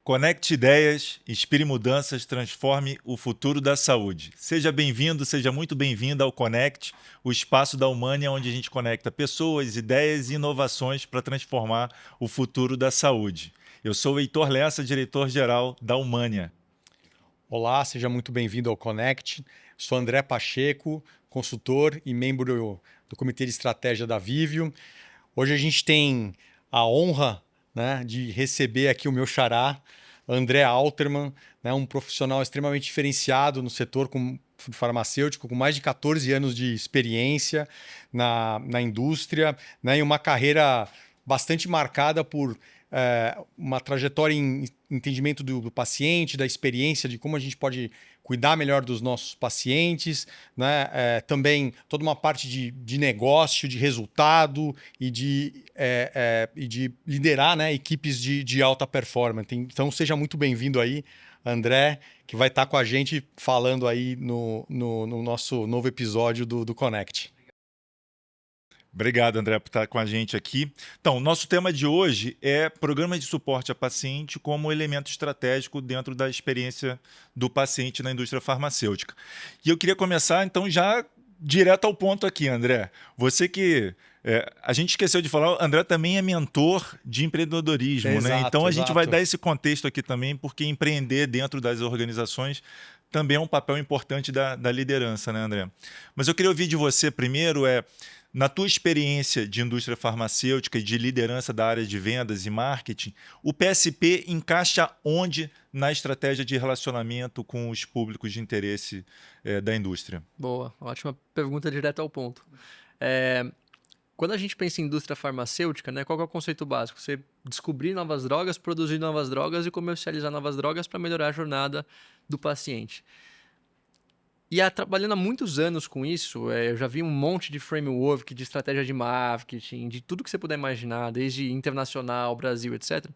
Conecte ideias, inspire mudanças, transforme o futuro da saúde. Seja bem-vindo, seja muito bem-vinda ao Conect, o espaço da Humania onde a gente conecta pessoas, ideias e inovações para transformar o futuro da saúde. Eu sou o Heitor Lessa, diretor-geral da Humania. Olá, seja muito bem-vindo ao Connect. Sou André Pacheco, consultor e membro do Comitê de Estratégia da Vivio. Hoje a gente tem a honra, né, de receber aqui o meu xará, André Alterman, né, um profissional extremamente diferenciado no setor farmacêutico, com mais de 14 anos de experiência na indústria, né, e uma carreira bastante marcada por uma trajetória em entendimento do paciente, da experiência de como a gente pode cuidar melhor dos nossos pacientes, né? Também toda uma parte de negócio, de resultado e de liderar, né, equipes de alta performance. Então seja muito bem-vindo aí, André, que vai estar com a gente falando aí no nosso novo episódio do Connect. Obrigado, André, por estar com a gente aqui. Então, o nosso tema de hoje é programa de suporte a paciente como elemento estratégico dentro da experiência do paciente na indústria farmacêutica. E eu queria começar, então, já direto ao ponto aqui, André. Você que... a gente esqueceu de falar, o André também é mentor de empreendedorismo, né? Então, Exato, a gente vai exato. dar esse contexto aqui também, porque empreender dentro das organizações também é um papel importante da liderança, né, André? Mas eu queria ouvir de você primeiro, na tua experiência de indústria farmacêutica e de liderança da área de vendas e marketing, o PSP encaixa onde na estratégia de relacionamento com os públicos de interesse da indústria? Boa, ótima pergunta direto ao ponto. É, Quando a gente pensa em indústria farmacêutica, né, qual que é o conceito básico? Você descobrir novas drogas, produzir novas drogas e comercializar novas drogas para melhorar a jornada do paciente. E trabalhando há muitos anos com isso, eu já vi um monte de framework, de estratégia de marketing, de tudo que você puder imaginar, desde internacional, Brasil, etc.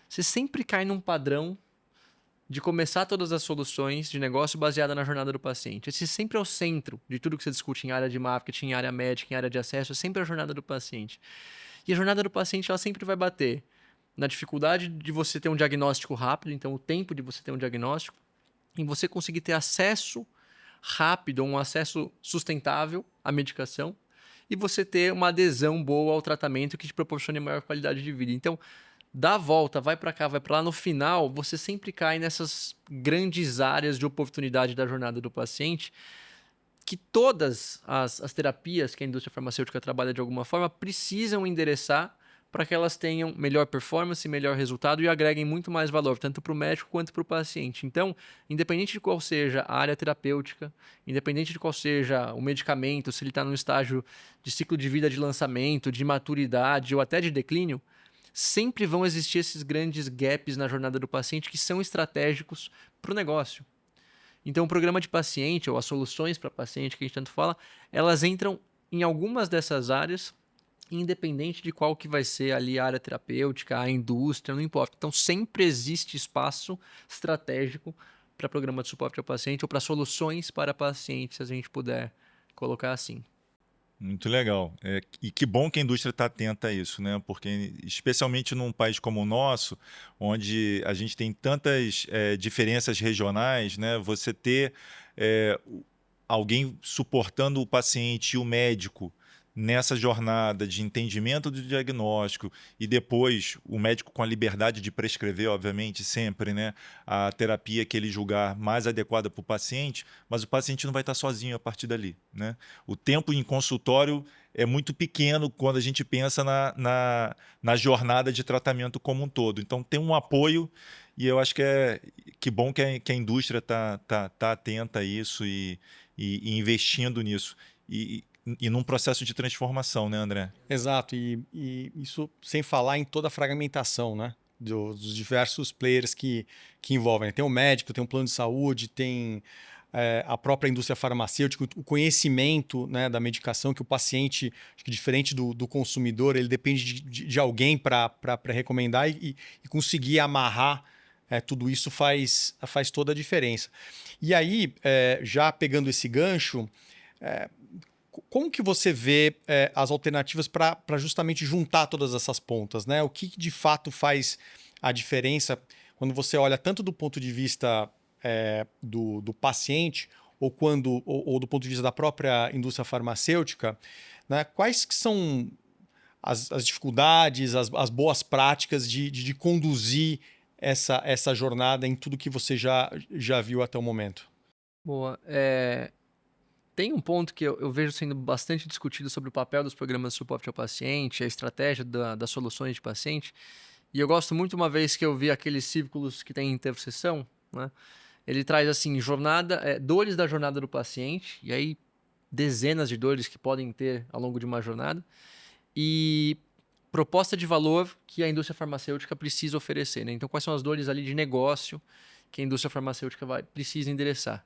Você sempre cai num padrão de começar todas as soluções de negócio baseada na jornada do paciente. Esse sempre é o centro de tudo que você discute em área de marketing, em área médica, em área de acesso, é sempre a jornada do paciente. E a jornada do paciente ela sempre vai bater na dificuldade de você ter um diagnóstico rápido, então o tempo de você ter um diagnóstico, em você conseguir ter acesso rápido, um acesso sustentável à medicação e você ter uma adesão boa ao tratamento que te proporcione maior qualidade de vida. Então, dá a volta, vai para cá, vai para lá, no final, você sempre cai nessas grandes áreas de oportunidade da jornada do paciente, que todas as terapias que a indústria farmacêutica trabalha de alguma forma precisam endereçar para que elas tenham melhor performance, melhor resultado e agreguem muito mais valor, tanto para o médico quanto para o paciente. Então, independente de qual seja a área terapêutica, independente de qual seja o medicamento, se ele está num estágio de ciclo de vida de lançamento, de maturidade ou até de declínio, sempre vão existir esses grandes gaps na jornada do paciente que são estratégicos para o negócio. Então, o programa de paciente, ou as soluções para paciente que a gente tanto fala, elas entram em algumas dessas áreas, independente de qual que vai ser ali a área terapêutica, a indústria, não importa. Então, sempre existe espaço estratégico para programa de suporte ao paciente ou para soluções para pacientes, se a gente puder colocar assim. Muito legal. E que bom que a indústria está atenta a isso, né? Porque, especialmente num país como o nosso, onde a gente tem tantas diferenças regionais, né? Você ter alguém suportando o paciente e o médico nessa jornada de entendimento do diagnóstico e depois o médico com a liberdade de prescrever, obviamente, sempre, né, a terapia que ele julgar mais adequada para o paciente, mas o paciente não vai estar sozinho a partir dali, né? O tempo em consultório é muito pequeno quando a gente pensa na jornada de tratamento como um todo. Então, tem um apoio e eu acho que bom que a indústria tá atenta a isso e investindo nisso. E num processo de transformação, né, André? Exato, e isso sem falar em toda a fragmentação, né? Dos diversos players que envolvem. Tem o médico, tem o plano de saúde, tem a própria indústria farmacêutica, o conhecimento, né, da medicação, que o paciente, acho que diferente do consumidor, ele depende de alguém para recomendar e conseguir amarrar tudo isso faz toda a diferença. E aí, já pegando esse gancho, como que você vê as alternativas para justamente juntar todas essas pontas, né? O que de fato faz a diferença quando você olha tanto do ponto de vista do paciente ou do ponto de vista da própria indústria farmacêutica, né, quais que são as dificuldades, as boas práticas de conduzir essa jornada em tudo que você já viu até o momento? Boa. Tem um ponto que eu vejo sendo bastante discutido sobre o papel dos programas de suporte ao paciente, a estratégia das soluções de paciente. E eu gosto muito, uma vez que eu vi aqueles círculos que tem interseção, né? Ele traz assim, dores da jornada do paciente, e aí dezenas de dores que podem ter ao longo de uma jornada, e proposta de valor que a indústria farmacêutica precisa oferecer, né? Então, quais são as dores ali de negócio que a indústria farmacêutica precisa endereçar?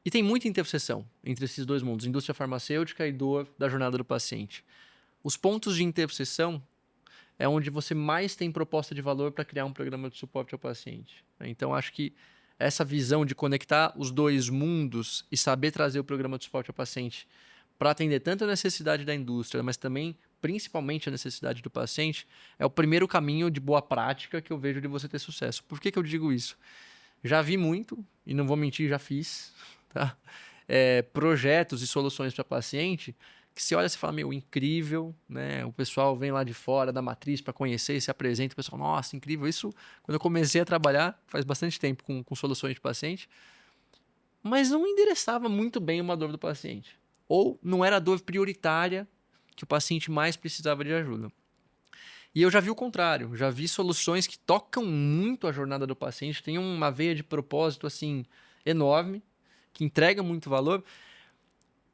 E tem muita interseção entre esses dois mundos, indústria farmacêutica e dor da jornada do paciente. Os pontos de interseção é onde você mais tem proposta de valor para criar um programa de suporte ao paciente. Então, acho que essa visão de conectar os dois mundos e saber trazer o programa de suporte ao paciente para atender tanto a necessidade da indústria, mas também, principalmente, a necessidade do paciente, é o primeiro caminho de boa prática que eu vejo de você ter sucesso. Por que eu digo isso? Já vi muito, e não vou mentir, já fiz, tá? Projetos e soluções para paciente que você olha e fala, meu, incrível, né? O pessoal vem lá de fora da matriz para conhecer e se apresenta, o pessoal, nossa, incrível. Isso, quando eu comecei a trabalhar, faz bastante tempo com soluções de paciente, mas não endereçava muito bem uma dor do paciente. Ou não era a dor prioritária que o paciente mais precisava de ajuda. E eu já vi o contrário, já vi soluções que tocam muito a jornada do paciente, tem uma veia de propósito assim enorme, que entrega muito valor,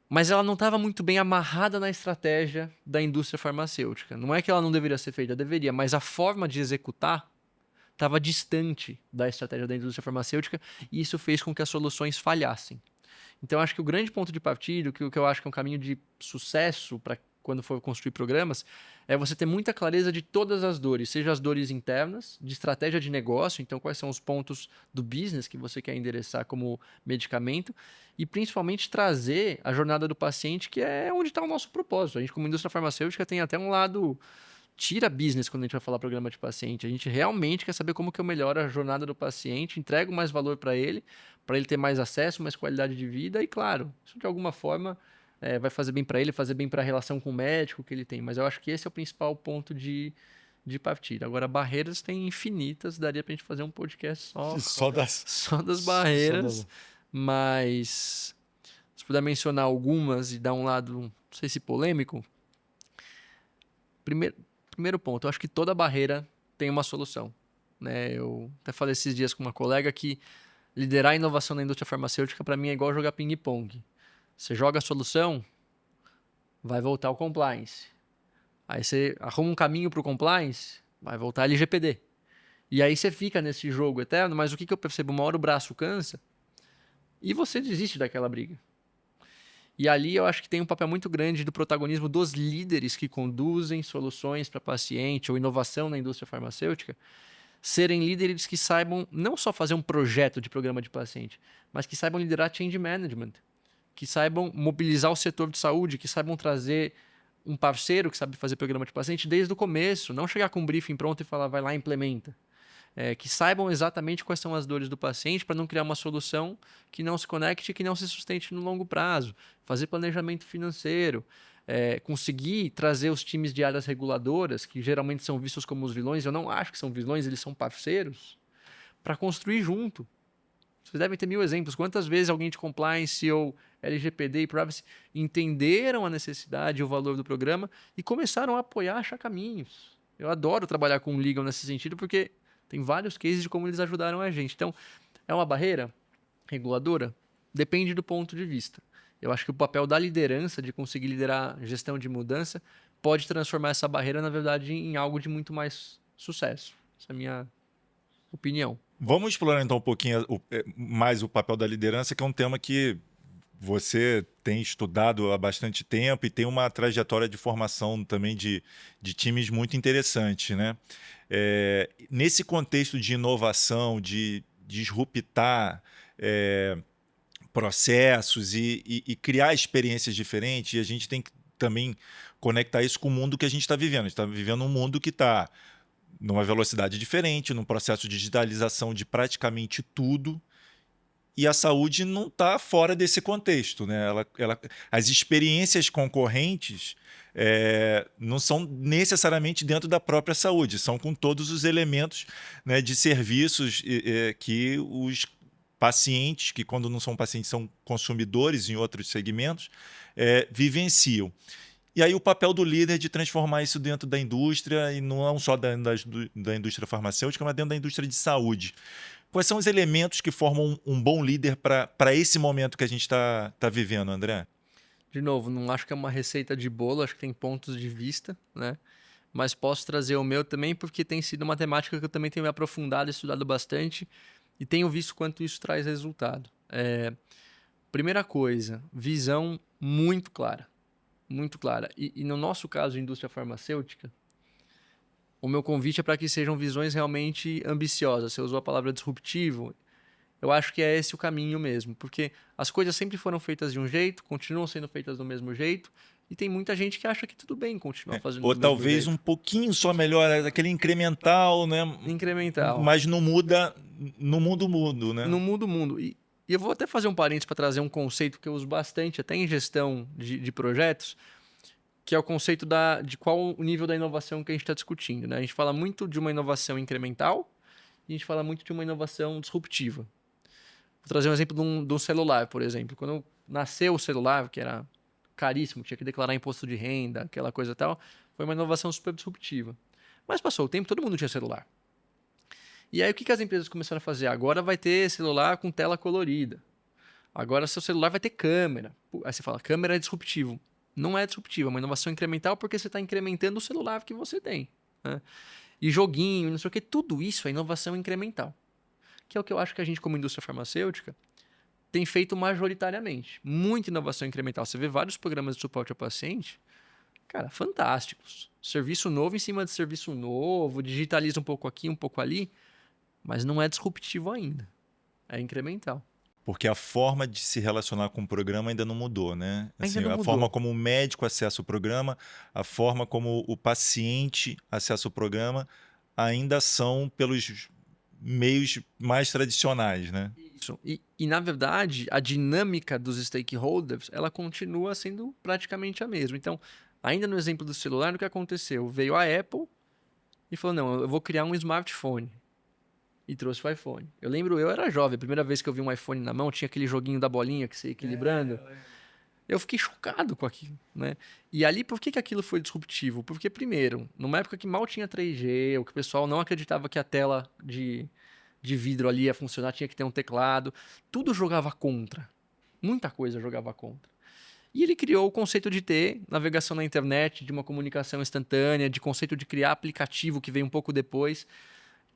mas ela não estava muito bem amarrada na estratégia da indústria farmacêutica. Não é que ela não deveria ser feita, deveria, mas a forma de executar estava distante da estratégia da indústria farmacêutica e isso fez com que as soluções falhassem. Então, acho que o grande ponto de partida, o que eu acho que é um caminho de sucesso para quando for construir programas, é você ter muita clareza de todas as dores, seja as dores internas, de estratégia de negócio, então quais são os pontos do business que você quer endereçar como medicamento, e principalmente trazer a jornada do paciente, que é onde está o nosso propósito. A gente, como indústria farmacêutica, tem até um lado tira business quando a gente vai falar programa de paciente. A gente realmente quer saber como que eu melhoro a jornada do paciente, entrego mais valor para ele ter mais acesso, mais qualidade de vida e, claro, isso de alguma forma vai fazer bem para ele, fazer bem para a relação com o médico que ele tem. Mas eu acho que esse é o principal ponto de partida. Agora, barreiras tem infinitas, daria para a gente fazer um podcast Só das, só das só barreiras, das... mas se puder mencionar algumas e dar um lado, não sei se polêmico, primeiro ponto, eu acho que toda barreira tem uma solução. Né? Eu até falei esses dias com uma colega que liderar a inovação na indústria farmacêutica, para mim, é igual jogar ping-pong. Você joga a solução, vai voltar o compliance. Aí você arruma um caminho para o compliance, vai voltar a LGPD. E aí você fica nesse jogo eterno, mas o que eu percebo? Uma hora o braço cansa e você desiste daquela briga. E ali eu acho que tem um papel muito grande do protagonismo dos líderes que conduzem soluções para paciente ou inovação na indústria farmacêutica, serem líderes que saibam não só fazer um projeto de programa de paciente, mas que saibam liderar change management, que saibam mobilizar o setor de saúde, que saibam trazer um parceiro que sabe fazer programa de paciente desde o começo, não chegar com um briefing pronto e falar, vai lá e implementa. Que saibam exatamente quais são as dores do paciente para não criar uma solução que não se conecte e que não se sustente no longo prazo. Fazer planejamento financeiro, conseguir trazer os times de áreas reguladoras, que geralmente são vistos como os vilões, eu não acho que são vilões, eles são parceiros, para construir junto. Vocês devem ter 1000 exemplos. Quantas vezes alguém de compliance ou LGPD e privacy entenderam a necessidade e o valor do programa e começaram a apoiar, achar caminhos. Eu adoro trabalhar com o legal nesse sentido porque tem vários cases de como eles ajudaram a gente. Então, é uma barreira reguladora? Depende do ponto de vista. Eu acho que o papel da liderança, de conseguir liderar gestão de mudança, pode transformar essa barreira, na verdade, em algo de muito mais sucesso. Essa é a minha opinião. Vamos explorar então um pouquinho mais o papel da liderança, que é um tema que você tem estudado há bastante tempo e tem uma trajetória de formação também de times muito interessante, né? Nesse contexto de inovação, de disruptar processos e criar experiências diferentes, e a gente tem que também conectar isso com o mundo que a gente está vivendo. A gente está vivendo um mundo que está numa velocidade diferente, num processo de digitalização de praticamente tudo. E a saúde não está fora desse contexto, né? As experiências concorrentes não são necessariamente dentro da própria saúde, são com todos os elementos, né, de serviços que os pacientes, que quando não são pacientes são consumidores em outros segmentos, vivenciam. E aí o papel do líder de transformar isso dentro da indústria, e não só da indústria farmacêutica, mas dentro da indústria de saúde. Quais são os elementos que formam um bom líder para esse momento que a gente está vivendo, André? De novo, não acho que é uma receita de bolo, acho que tem pontos de vista, né? Mas posso trazer o meu também, porque tem sido uma temática que eu também tenho me aprofundado, estudado bastante e tenho visto quanto isso traz resultado. Primeira coisa, visão muito clara. Muito clara. E no nosso caso, indústria farmacêutica, o meu convite é para que sejam visões realmente ambiciosas. Você usou a palavra disruptivo. Eu acho que é esse o caminho mesmo, porque as coisas sempre foram feitas de um jeito, continuam sendo feitas do mesmo jeito, e tem muita gente que acha que tudo bem continuar fazendo Ou do mesmo talvez jeito. um pouquinho só melhor, aquele incremental, né? Incremental. Mas não muda no mundo, né? Não muda o mundo. E eu vou até fazer um parênteses para trazer um conceito que eu uso bastante, até em gestão de projetos, que é o conceito de qual o nível da inovação que a gente está discutindo, né? A gente fala muito de uma inovação incremental e a gente fala muito de uma inovação disruptiva. Vou trazer um exemplo de um celular, por exemplo. Quando nasceu o celular, que era caríssimo, tinha que declarar imposto de renda, aquela coisa e tal, foi uma inovação super disruptiva. Mas passou o tempo, todo mundo tinha celular. E aí o que as empresas começaram a fazer? Agora vai ter celular com tela colorida. Agora seu celular vai ter câmera. Aí você fala, câmera é disruptivo. Não é disruptivo, é uma inovação incremental porque você está incrementando o celular que você tem. Né? E joguinho, não sei o que, tudo isso é inovação incremental. Que é o que eu acho que a gente, como indústria farmacêutica, tem feito majoritariamente. Muita inovação incremental. Você vê vários programas de suporte ao paciente, cara, fantásticos. Serviço novo em cima de serviço novo, digitaliza um pouco aqui, um pouco ali, mas não é disruptivo ainda. É incremental. Porque a forma de se relacionar com o programa ainda não mudou, né? Ainda Assim, não a mudou. forma como o médico acessa o programa, a forma como o paciente acessa o programa, ainda são pelos meios mais tradicionais, né? Isso. E, na verdade, a dinâmica dos stakeholders, ela continua sendo praticamente a mesma. Então, ainda no exemplo do celular, o que aconteceu? Veio a Apple e falou, não, eu vou criar um smartphone. E trouxe o iPhone. Eu lembro, eu era jovem, a primeira vez que eu vi um iPhone na mão, tinha aquele joguinho da bolinha que você ia equilibrando. Eu fiquei chocado com aquilo, né? E ali, por que aquilo foi disruptivo? Porque, primeiro, numa época que mal tinha 3G, o que o pessoal não acreditava que a tela de vidro ali ia funcionar, tinha que ter um teclado, tudo jogava contra. Muita coisa jogava contra. E ele criou o conceito de ter navegação na internet, de uma comunicação instantânea, de conceito de criar aplicativo, que veio um pouco depois.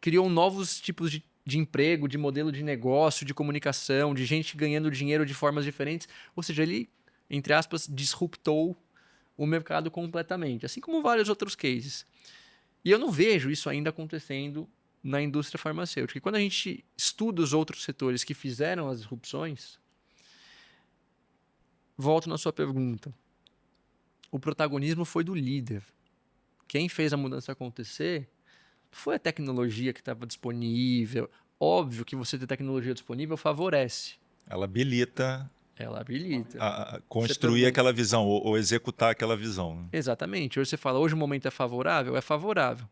Criou novos tipos de emprego, de modelo de negócio, de comunicação, de gente ganhando dinheiro de formas diferentes. Ou seja, ele, entre aspas, disruptou o mercado completamente, assim como vários outros cases. E eu não vejo isso ainda acontecendo na indústria farmacêutica. E quando a gente estuda os outros setores que fizeram as disrupções, volto na sua pergunta. O protagonismo foi do líder. Quem fez a mudança acontecer foi a tecnologia que estava disponível. Óbvio que você ter tecnologia disponível favorece. Ela habilita Ela habilita. a construir aquela visão ou executar aquela visão, né? Exatamente. Hoje você fala, hoje o momento é favorável? É favorável.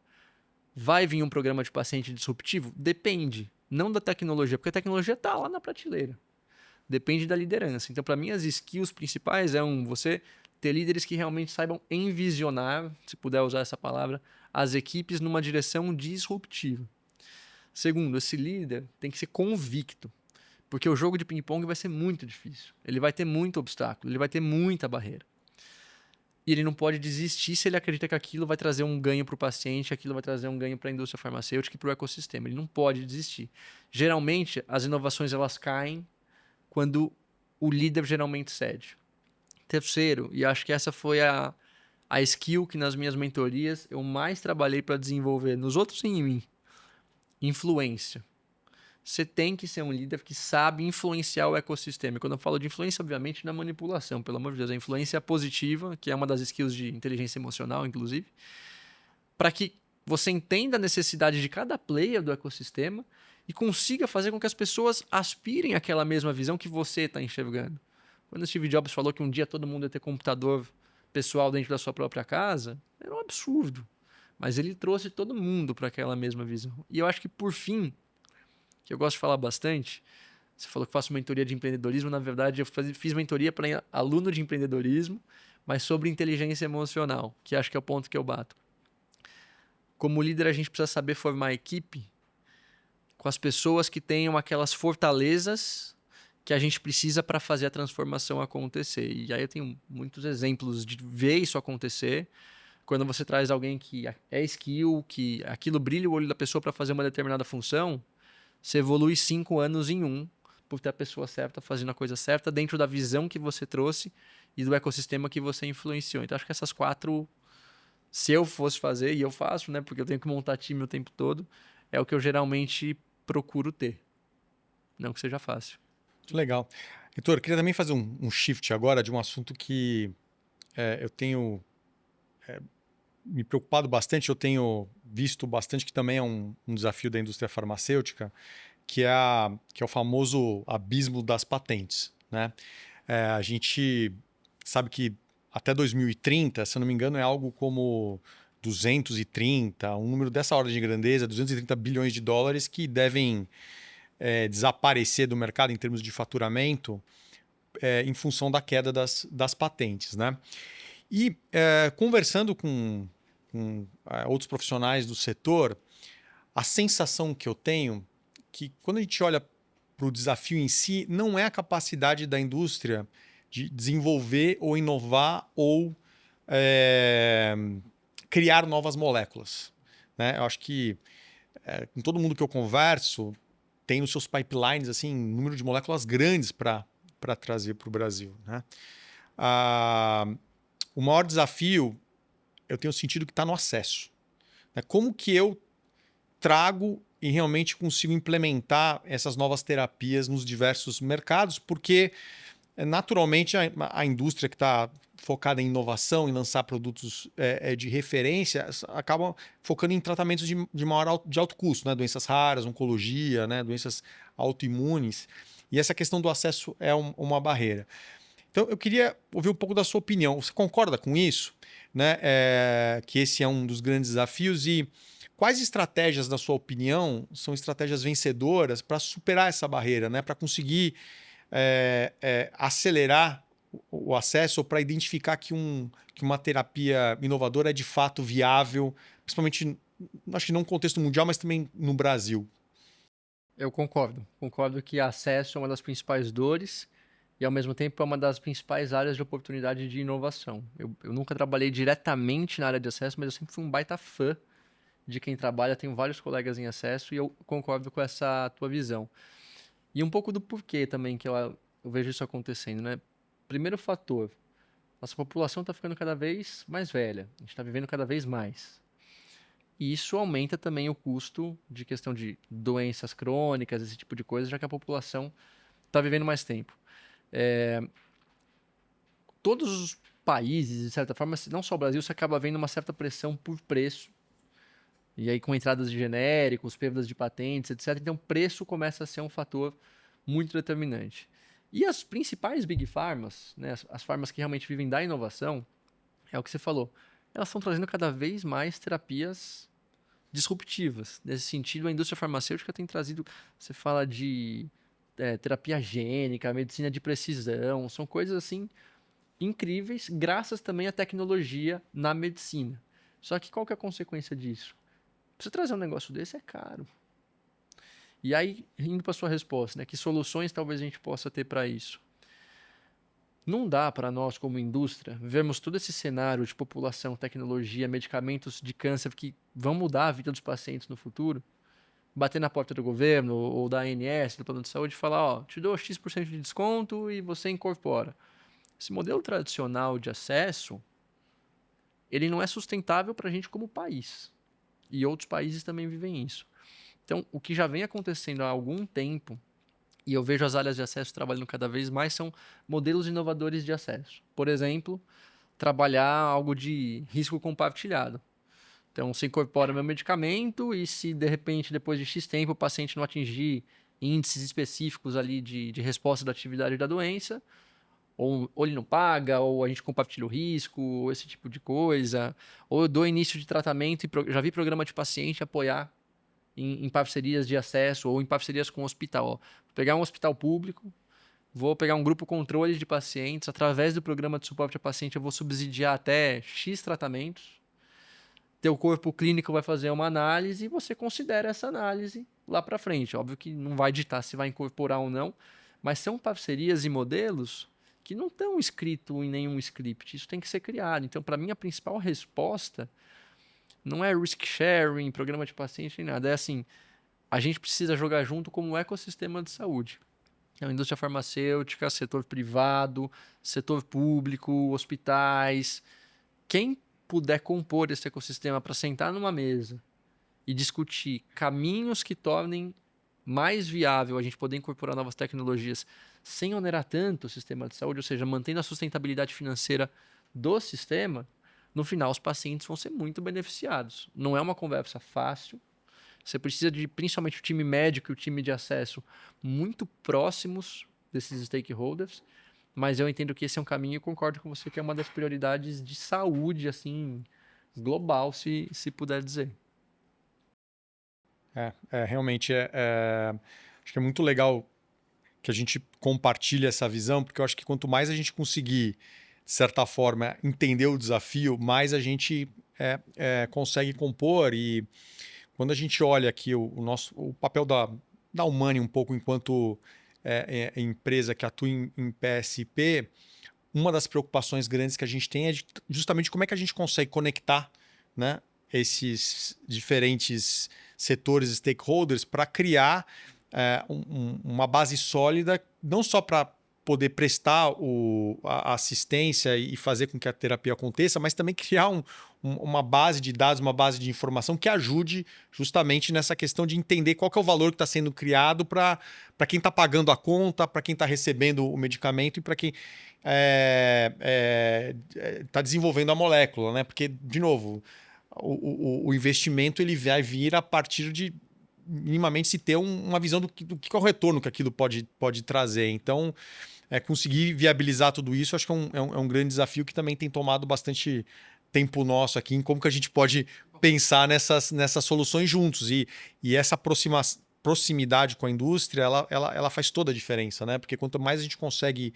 Vai vir um programa de paciente disruptivo? Depende. Não da tecnologia, porque a tecnologia está lá na prateleira. Depende da liderança. Então, para mim, as skills principais você ter líderes que realmente saibam envisionar, se puder usar essa palavra, as equipes numa direção disruptiva. Segundo, esse líder tem que ser convicto, porque o jogo de ping-pong vai ser muito difícil. Ele vai ter muito obstáculo, ele vai ter muita barreira. E ele não pode desistir se ele acredita que aquilo vai trazer um ganho para o paciente, aquilo vai trazer um ganho para a indústria farmacêutica e para o ecossistema. Ele não pode desistir. Geralmente, as inovações elas caem quando o líder geralmente cede. Terceiro, e acho que essa foi a skill que nas minhas mentorias eu mais trabalhei para desenvolver, nos outros e em mim, influência. Você tem que ser um líder que sabe influenciar o ecossistema. E quando eu falo de influência, obviamente, não é manipulação, pelo amor de Deus. A influência positiva, que é uma das skills de inteligência emocional, inclusive, para que você entenda a necessidade de cada player do ecossistema e consiga fazer com que as pessoas aspirem àquela mesma visão que você está enxergando. Quando o Steve Jobs falou que um dia todo mundo ia ter computador pessoal dentro da sua própria casa, era um absurdo. Mas ele trouxe todo mundo para aquela mesma visão. E eu acho que, por fim, que eu gosto de falar bastante, você falou que faço mentoria de empreendedorismo, na verdade eu fiz mentoria para aluno de empreendedorismo, mas sobre inteligência emocional, que acho que é o ponto que eu bato. Como líder, a gente precisa saber formar a equipe com as pessoas que tenham aquelas fortalezas que a gente precisa para fazer a transformação acontecer. E aí eu tenho muitos exemplos de ver isso acontecer. Quando você traz alguém que é skill, que aquilo brilha o olho da pessoa para fazer uma determinada função, você evolui 5 anos em um, por ter a pessoa certa fazendo a coisa certa dentro da visão que você trouxe e do ecossistema que você influenciou. Então, acho que essas 4, se eu fosse fazer, e eu faço, né, porque eu tenho que montar time o tempo todo, é o que eu geralmente procuro ter. Não que seja fácil. Muito legal. Heitor, eu queria também fazer um shift agora de um assunto que eu tenho me preocupado bastante, eu tenho visto bastante que também é um desafio da indústria farmacêutica, que é o famoso abismo das patentes, né? A gente sabe que até 2030, se eu não me engano, é algo como 230, um número dessa ordem de grandeza, 230 bilhões de dólares que devem desaparecer do mercado em termos de faturamento em função da queda das patentes, né? E conversando com outros profissionais do setor, a sensação que eu tenho que quando a gente olha para o desafio em si, não é a capacidade da indústria de desenvolver ou inovar ou criar novas moléculas, né? Eu acho que com todo mundo que eu converso tem nos seus pipelines assim, um número de moléculas grandes para trazer para o Brasil, né? O maior desafio, eu tenho sentido que está no acesso, né? Como que eu trago e realmente consigo implementar essas novas terapias nos diversos mercados, porque naturalmente a indústria que está focada em inovação, em lançar produtos de referência, acaba focando em tratamentos de alto custo, né? Doenças raras, oncologia, né? Doenças autoimunes. E essa questão do acesso é uma barreira. Então, eu queria ouvir um pouco da sua opinião. Você concorda com isso? Né? Que esse é um dos grandes desafios e quais estratégias, na sua opinião, são estratégias vencedoras para superar essa barreira, né? Para conseguir acelerar o acesso ou para identificar que uma terapia inovadora é de fato viável, principalmente, acho que não no contexto mundial, mas também no Brasil? Eu concordo. Concordo que acesso é uma das principais dores e, ao mesmo tempo, é uma das principais áreas de oportunidade de inovação. Eu nunca trabalhei diretamente na área de acesso, mas eu sempre fui um baita fã de quem trabalha. Tenho vários colegas em acesso e eu concordo com essa tua visão. E um pouco do porquê também que eu vejo isso acontecendo, né? Primeiro fator, nossa população está ficando cada vez mais velha. A gente está vivendo cada vez mais. E isso aumenta também o custo de questão de doenças crônicas, esse tipo de coisa, já que a população está vivendo mais tempo. Todos os países, de certa forma, não só o Brasil, você acaba vendo uma certa pressão por preço. E aí com entradas de genéricos, perdas de patentes, etc. Então, preço começa a ser um fator muito determinante. E as principais Big Pharmas, né, as farmas que realmente vivem da inovação, é o que você falou, elas estão trazendo cada vez mais terapias disruptivas. Nesse sentido, a indústria farmacêutica tem trazido, você fala de terapia gênica, medicina de precisão, são coisas assim incríveis, graças também à tecnologia na medicina. Só que qual que é a consequência disso? Pra você trazer um negócio desse é caro. E aí, indo para sua resposta, né, que soluções talvez a gente possa ter para isso? Não dá para nós, como indústria, vermos todo esse cenário de população, tecnologia, medicamentos de câncer que vão mudar a vida dos pacientes no futuro, bater na porta do governo ou da ANS, do plano de saúde, e falar, ó, te dou X% de desconto e você incorpora. Esse modelo tradicional de acesso, ele não é sustentável para a gente como país. E outros países também vivem isso. Então, o que já vem acontecendo há algum tempo, e eu vejo as áreas de acesso trabalhando cada vez mais, são modelos inovadores de acesso. Por exemplo, trabalhar algo de risco compartilhado. Então, você incorpora meu medicamento e se, de repente, depois de X tempo, o paciente não atingir índices específicos ali de resposta da atividade da doença, ou ele não paga, ou a gente compartilha o risco, ou esse tipo de coisa. Ou eu dou início de tratamento e já vi programa de paciente apoiar em parcerias de acesso ou em parcerias com o hospital. Ó. Vou pegar um hospital público, vou pegar um grupo controle de pacientes, através do programa de suporte a paciente eu vou subsidiar até X tratamentos. Teu corpo clínico vai fazer uma análise e você considera essa análise lá para frente. Óbvio que não vai ditar se vai incorporar ou não, mas são parcerias e modelos que não estão escritos em nenhum script. Isso tem que ser criado. Então, para mim, a principal resposta não é risk sharing, programa de paciente, nem nada. É assim, a gente precisa jogar junto como um ecossistema de saúde. A indústria farmacêutica, setor privado, setor público, hospitais. Quem puder compor esse ecossistema para sentar numa mesa e discutir caminhos que tornem mais viável a gente poder incorporar novas tecnologias sem onerar tanto o sistema de saúde, ou seja, mantendo a sustentabilidade financeira do sistema, no final os pacientes vão ser muito beneficiados. Não é uma conversa fácil. Você precisa de, principalmente o time médico e o time de acesso, muito próximos desses stakeholders, mas eu entendo que esse é um caminho e concordo com você que é uma das prioridades de saúde, assim, global, se puder dizer. Realmente acho que é muito legal que a gente compartilhe essa visão, porque eu acho que quanto mais a gente conseguir, de certa forma, entender o desafio, mais a gente consegue compor. E quando a gente olha aqui o papel da Humani um pouco enquanto empresa que atua em PSP, uma das preocupações grandes que a gente tem é justamente como é que a gente consegue conectar, né, esses diferentes setores, stakeholders, para criar uma base sólida, não só para poder prestar a assistência e fazer com que a terapia aconteça, mas também criar uma base de dados, uma base de informação que ajude justamente nessa questão de entender qual que é o valor que está sendo criado para quem está pagando a conta, para quem está recebendo o medicamento e para quem está desenvolvendo a molécula, né? Porque, de novo, o investimento ele vai vir a partir de minimamente se ter uma visão do que é o retorno que aquilo pode trazer. Então, conseguir viabilizar tudo isso, acho que é um grande desafio que também tem tomado bastante tempo nosso aqui em como que a gente pode pensar nessas soluções juntos. E essa proximidade com a indústria, ela faz toda a diferença, né? Porque quanto mais a gente consegue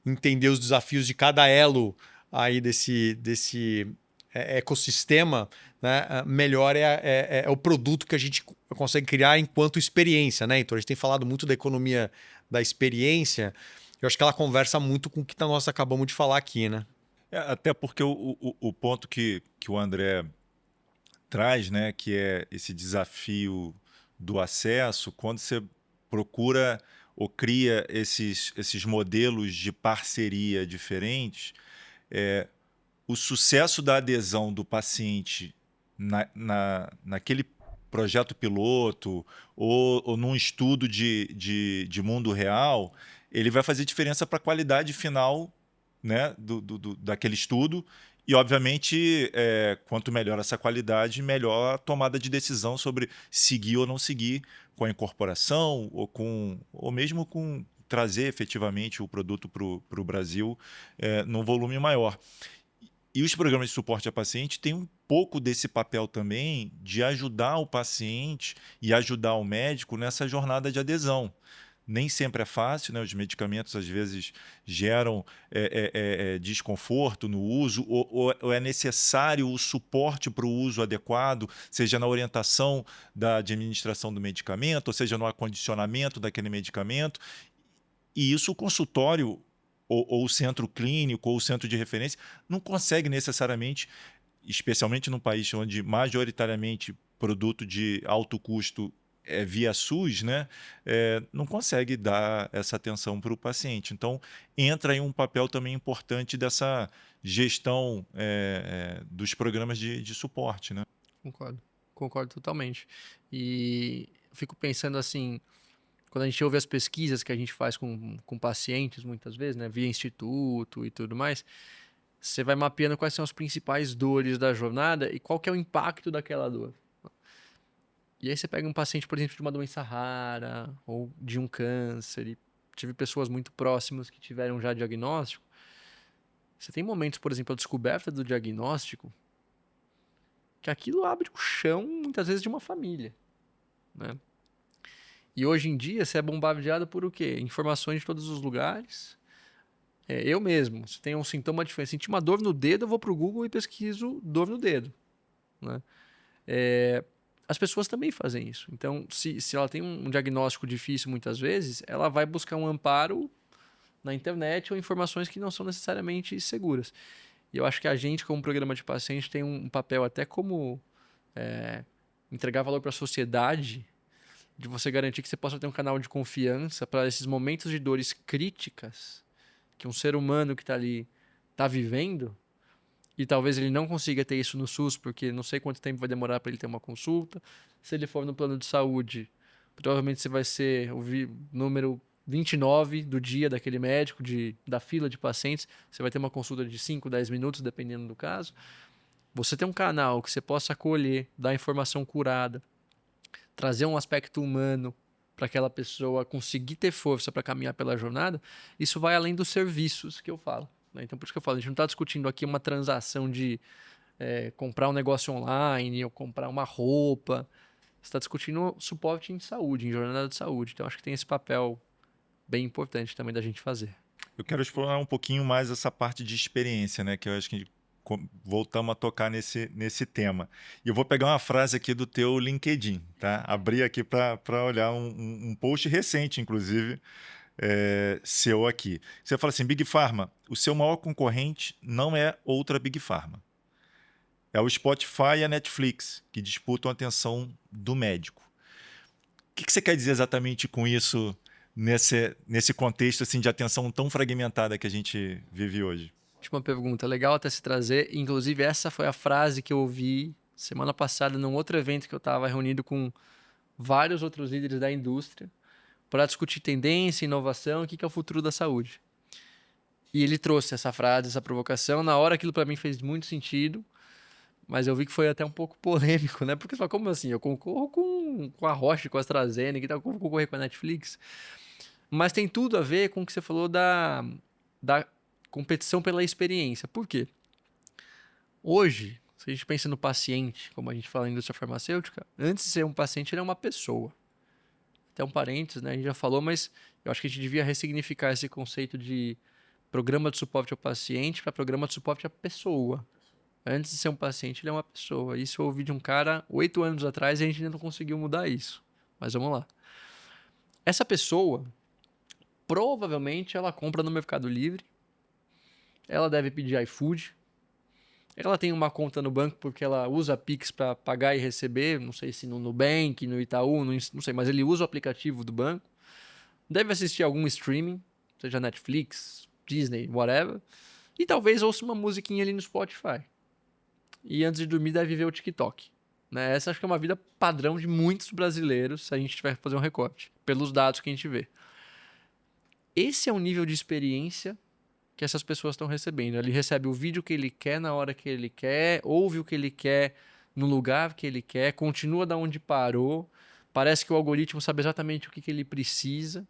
entender os desafios de cada elo aí desse ecossistema, né, melhor é o produto que a gente consegue criar enquanto experiência, né? Então a gente tem falado muito da economia da experiência. Eu acho que ela conversa muito com o que nós acabamos de falar aqui, né? Até porque o ponto que o André traz, né, que é esse desafio do acesso, quando você procura ou cria esses modelos de parceria diferentes, o sucesso da adesão do paciente naquele projeto piloto ou num estudo de mundo real, ele vai fazer diferença para a qualidade final, né, daquele estudo. E, obviamente, quanto melhor essa qualidade, melhor a tomada de decisão sobre seguir ou não seguir com a incorporação ou mesmo com trazer efetivamente o produto para o Brasil num volume maior. E os programas de suporte a paciente têm um pouco desse papel também de ajudar o paciente e ajudar o médico nessa jornada de adesão. Nem sempre é fácil, né? Os medicamentos às vezes geram desconforto no uso, ou é necessário o suporte para o uso adequado, seja na orientação da administração do medicamento, ou seja no acondicionamento daquele medicamento. E isso o consultório ou o centro clínico ou o centro de referência não consegue necessariamente, especialmente num país onde majoritariamente produto de alto custo é via SUS, né? Não consegue dar essa atenção para o paciente. Então, entra aí um papel também importante dessa gestão dos programas de suporte, né? Concordo totalmente. E fico pensando assim, quando a gente ouve as pesquisas que a gente faz com pacientes, muitas vezes, né, via instituto e tudo mais, você vai mapeando quais são as principais dores da jornada e qual que é o impacto daquela dor. E aí você pega um paciente, por exemplo, de uma doença rara ou de um câncer, e tive pessoas muito próximas que tiveram já diagnóstico. Você tem momentos, por exemplo, a descoberta do diagnóstico, que aquilo abre o chão, muitas vezes, de uma família, né? E hoje em dia você é bombardeado por o quê? Informações de todos os lugares. Eu mesmo, se tem um sintoma diferente, senti uma dor no dedo, eu vou para o Google e pesquiso dor no dedo, né? As pessoas também fazem isso. Então, se ela tem um diagnóstico difícil muitas vezes, ela vai buscar um amparo na internet ou informações que não são necessariamente seguras. E eu acho que a gente, como programa de paciente, tem um papel até como entregar valor para a sociedade, de você garantir que você possa ter um canal de confiança para esses momentos de dores críticas que um ser humano que está ali está vivendo, e talvez ele não consiga ter isso no SUS, porque não sei quanto tempo vai demorar para ele ter uma consulta. Se ele for no plano de saúde, provavelmente você vai ser o número 29 do dia daquele médico, da fila de pacientes. Você vai ter uma consulta de 5, 10 minutos, dependendo do caso. Você tem um canal que você possa acolher, dar informação curada, trazer um aspecto humano para aquela pessoa conseguir ter força para caminhar pela jornada, isso vai além dos serviços que eu falo, né? Então, por isso que eu falo, a gente não está discutindo aqui uma transação de comprar um negócio online ou comprar uma roupa. Você está discutindo suporte em saúde, em jornada de saúde. Então, acho que tem esse papel bem importante também da gente fazer. Eu quero explorar um pouquinho mais essa parte de experiência, né? Que eu acho que voltamos a tocar nesse tema. E eu vou pegar uma frase aqui do teu LinkedIn, tá? Abri aqui para olhar um post recente, inclusive, seu aqui. Você fala assim, Big Pharma, o seu maior concorrente não é outra Big Pharma. É o Spotify e a Netflix, que disputam a atenção do médico. O que você quer dizer exatamente com isso nesse contexto assim, de atenção tão fragmentada que a gente vive hoje? Última pergunta, legal até se trazer. Inclusive, essa foi a frase que eu ouvi semana passada num outro evento que eu estava reunido com vários outros líderes da indústria para discutir tendência, inovação, o que é o futuro da saúde. E ele trouxe essa frase, essa provocação. Na hora, aquilo para mim fez muito sentido, mas eu vi que foi até um pouco polêmico, né? Porque você fala, como assim? Eu concorro com a Roche, com a AstraZeneca, então eu vou concorrer com a Netflix. Mas tem tudo a ver com o que você falou da competição pela experiência. Por quê? Hoje, se a gente pensa no paciente, como a gente fala na indústria farmacêutica, antes de ser um paciente, ele é uma pessoa. Até um parênteses, né? A gente já falou, mas eu acho que a gente devia ressignificar esse conceito de programa de suporte ao paciente para programa de suporte à pessoa. Antes de ser um paciente, ele é uma pessoa. Isso eu ouvi de um cara 8 anos atrás e a gente ainda não conseguiu mudar isso. Mas vamos lá. Essa pessoa, provavelmente, ela compra no Mercado Livre. Ela deve pedir iFood. Ela tem uma conta no banco porque ela usa Pix para pagar e receber. Não sei se no Nubank, no Itaú, não sei, mas ele usa o aplicativo do banco. Deve assistir algum streaming, seja Netflix, Disney, whatever. E talvez ouça uma musiquinha ali no Spotify. E antes de dormir deve ver o TikTok, né? Essa acho que é uma vida padrão de muitos brasileiros, se a gente tiver que fazer um recorte, pelos dados que a gente vê. Esse é o nível de experiência que essas pessoas estão recebendo. Ele recebe o vídeo que ele quer na hora que ele quer, ouve o que ele quer no lugar que ele quer, continua da onde parou. Parece que o algoritmo sabe exatamente o que ele precisa.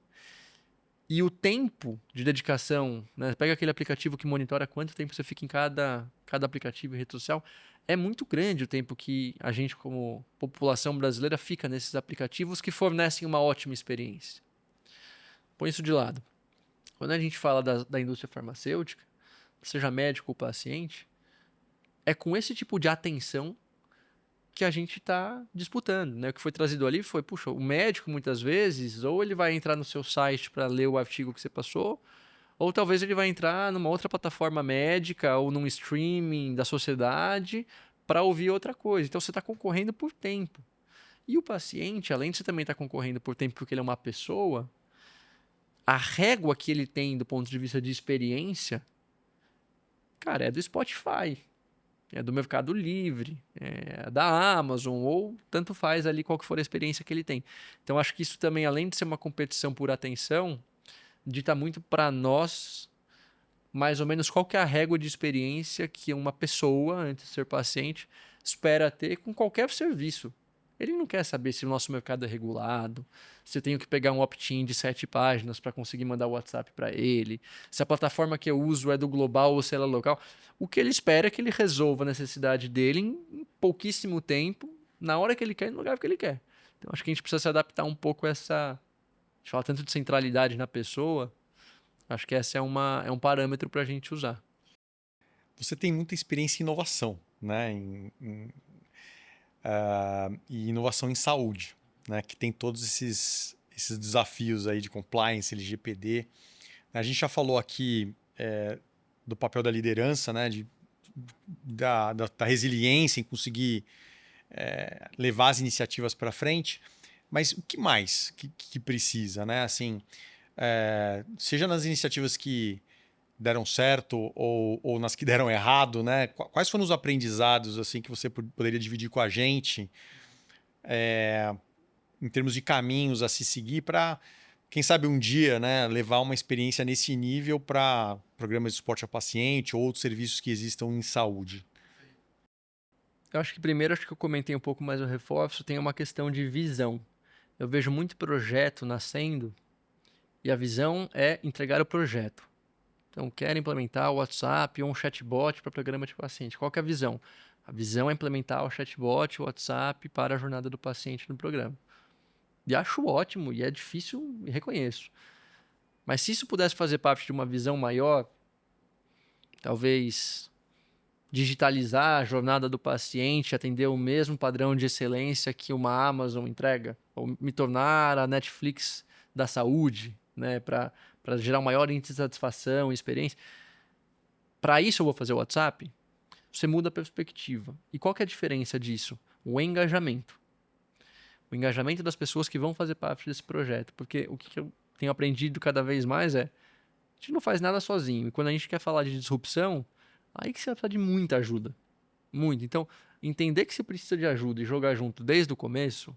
E o tempo de dedicação, né? Pega aquele aplicativo que monitora quanto tempo você fica em cada aplicativo e rede social. É muito grande o tempo que a gente, como população brasileira, fica nesses aplicativos que fornecem uma ótima experiência. Põe isso de lado. Quando a gente fala da indústria farmacêutica, seja médico ou paciente, é com esse tipo de atenção que a gente está disputando, né? O que foi trazido ali foi, puxa, o médico muitas vezes, ou ele vai entrar no seu site para ler o artigo que você passou, ou talvez ele vai entrar numa outra plataforma médica ou num streaming da sociedade para ouvir outra coisa. Então você está concorrendo por tempo. E o paciente, além de você também estar concorrendo por tempo porque ele é uma pessoa, a régua que ele tem do ponto de vista de experiência, cara, é do Spotify. É do Mercado Livre, é da Amazon, ou tanto faz ali qual que for a experiência que ele tem. Então, acho que isso também, além de ser uma competição por atenção, dita muito para nós mais ou menos qual que é a régua de experiência que uma pessoa, antes de ser paciente, espera ter com qualquer serviço. Ele não quer saber se o nosso mercado é regulado, se eu tenho que pegar um opt-in de 7 páginas para conseguir mandar o WhatsApp para ele, se a plataforma que eu uso é do global ou se ela é local. O que ele espera é que ele resolva a necessidade dele em pouquíssimo tempo, na hora que ele quer e no lugar que ele quer. Então, acho que a gente precisa se adaptar um pouco a essa... A gente fala tanto de centralidade na pessoa, acho que essa é um parâmetro para a gente usar. Você tem muita experiência em inovação, né? E inovação em saúde, né? Que tem todos esses desafios aí de compliance, LGPD. A gente já falou aqui do papel da liderança, né? Da resiliência em conseguir levar as iniciativas para frente. Mas o que mais que precisa, né? Assim, seja nas iniciativas que deram certo ou nas que deram errado, né? Quais foram os aprendizados assim que você poderia dividir com a gente em termos de caminhos a se seguir para, quem sabe um dia, né, levar uma experiência nesse nível para programas de suporte ao paciente ou outros serviços que existam em saúde? Eu acho que primeiro, acho que eu comentei um pouco, mas eu reforço, tem uma questão de visão. Eu vejo muito projeto nascendo e a visão é entregar o projeto. Então, quero implementar o WhatsApp ou um chatbot para programa de paciente. Qual que é a visão? A visão é implementar o chatbot, o WhatsApp para a jornada do paciente no programa. E acho ótimo, e é difícil, e reconheço. Mas se isso pudesse fazer parte de uma visão maior, talvez digitalizar a jornada do paciente, atender o mesmo padrão de excelência que uma Amazon entrega, ou me tornar a Netflix da saúde, né, para gerar um maior índice de satisfação e experiência. Para isso eu vou fazer o WhatsApp? Você muda a perspectiva. E qual que é a diferença disso? O engajamento. O engajamento das pessoas que vão fazer parte desse projeto. Porque o que eu tenho aprendido cada vez mais é: a gente não faz nada sozinho. E quando a gente quer falar de disrupção, aí que você vai precisar de muita ajuda. Muito. Então, entender que você precisa de ajuda e jogar junto desde o começo,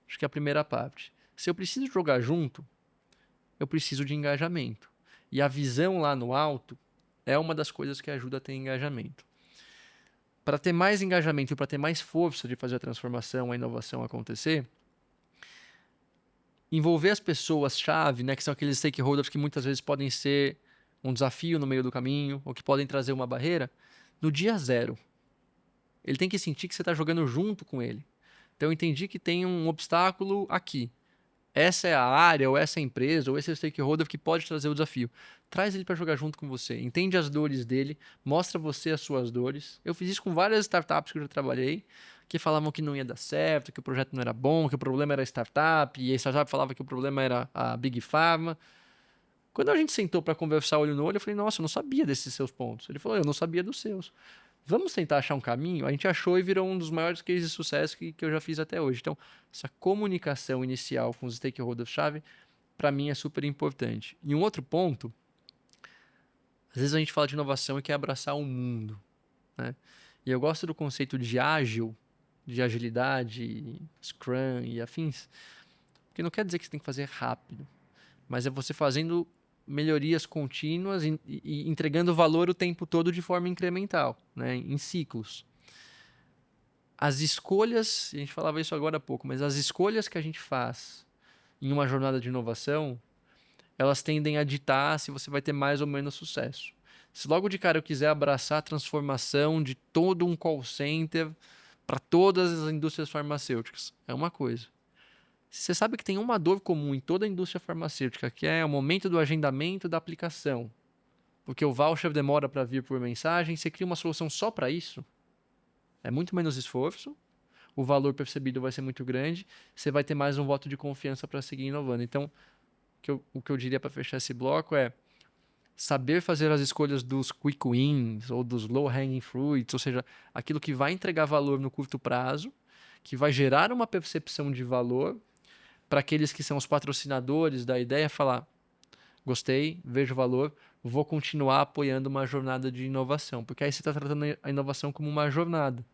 acho que é a primeira parte. Se eu preciso jogar junto, eu preciso de engajamento. E a visão lá no alto é uma das coisas que ajuda a ter engajamento. Para ter mais engajamento e para ter mais força de fazer a transformação, a inovação acontecer, envolver as pessoas-chave, né, que são aqueles stakeholders que muitas vezes podem ser um desafio no meio do caminho ou que podem trazer uma barreira, no dia zero. Ele tem que sentir que você está jogando junto com ele. Então eu entendi que tem um obstáculo aqui. Essa é a área, ou essa é a empresa, ou esse é o stakeholder que pode trazer o desafio. Traz ele para jogar junto com você. Entende as dores dele, mostra você as suas dores. Eu fiz isso com várias startups que eu já trabalhei, que falavam que não ia dar certo, que o projeto não era bom, que o problema era a startup, e a startup falava que o problema era a Big Pharma. Quando a gente sentou para conversar olho no olho, eu falei, nossa, eu não sabia desses seus pontos. Ele falou, eu não sabia dos seus. Vamos tentar achar um caminho? A gente achou e virou um dos maiores cases de sucesso que eu já fiz até hoje. Então, essa comunicação inicial com os stakeholders-chave, para mim, é super importante. E um outro ponto, às vezes a gente fala de inovação e quer abraçar o mundo, né? E eu gosto do conceito de ágil, de agilidade, Scrum e afins, porque não quer dizer que você tem que fazer rápido, mas é você fazendo melhorias contínuas e entregando valor o tempo todo de forma incremental, né, em ciclos. As escolhas, a gente falava isso agora há pouco, mas as escolhas que a gente faz em uma jornada de inovação, elas tendem a ditar se você vai ter mais ou menos sucesso. Se logo de cara eu quiser abraçar a transformação de todo um call center para todas as indústrias farmacêuticas, é uma coisa. Você sabe que tem uma dor comum em toda a indústria farmacêutica, que é o momento do agendamento da aplicação. Porque o voucher demora para vir por mensagem, você cria uma solução só para isso. É muito menos esforço, o valor percebido vai ser muito grande, você vai ter mais um voto de confiança para seguir inovando. Então, o que eu diria para fechar esse bloco é saber fazer as escolhas dos quick wins ou dos low hanging fruits, ou seja, aquilo que vai entregar valor no curto prazo, que vai gerar uma percepção de valor para aqueles que são os patrocinadores da ideia, falar: gostei, vejo valor, vou continuar apoiando uma jornada de inovação. Porque aí você está tratando a inovação como uma jornada,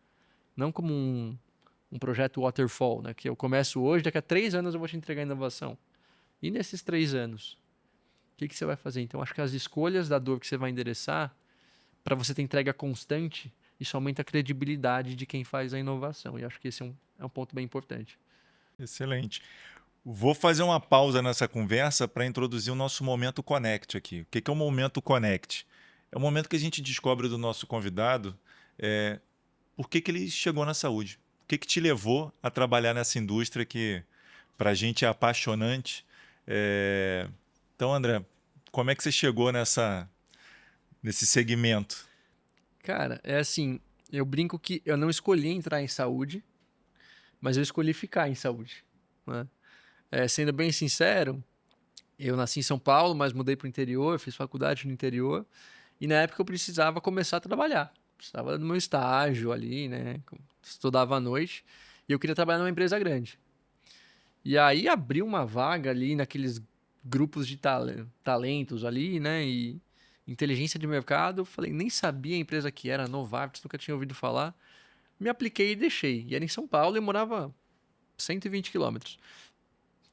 não como um projeto waterfall, né? Que eu começo hoje, daqui a 3 anos eu vou te entregar a inovação. E nesses 3 anos, que você vai fazer? Então, acho que as escolhas da dor que você vai endereçar, para você ter entrega constante, isso aumenta a credibilidade de quem faz a inovação. E acho que esse é um ponto bem importante. Excelente. Vou fazer uma pausa nessa conversa para introduzir o nosso momento Connect aqui. O que é o momento Connect? É o momento que a gente descobre do nosso convidado por que ele chegou na saúde. O que te levou a trabalhar nessa indústria que para a gente é apaixonante. Então, André, como é que você chegou nesse segmento? Cara, é assim, eu brinco que eu não escolhi entrar em saúde, mas eu escolhi ficar em saúde, né? Sendo bem sincero, eu nasci em São Paulo, mas mudei para o interior, fiz faculdade no interior, e na época eu precisava começar a trabalhar. Precisava do meu estágio ali, né? Estudava à noite, e eu queria trabalhar numa empresa grande. E aí abriu uma vaga ali naqueles grupos de talentos ali, né? E inteligência de mercado. Falei, nem sabia a empresa que era, Novartis, nunca tinha ouvido falar. Me apliquei e deixei. E era em São Paulo e eu morava 120 quilômetros.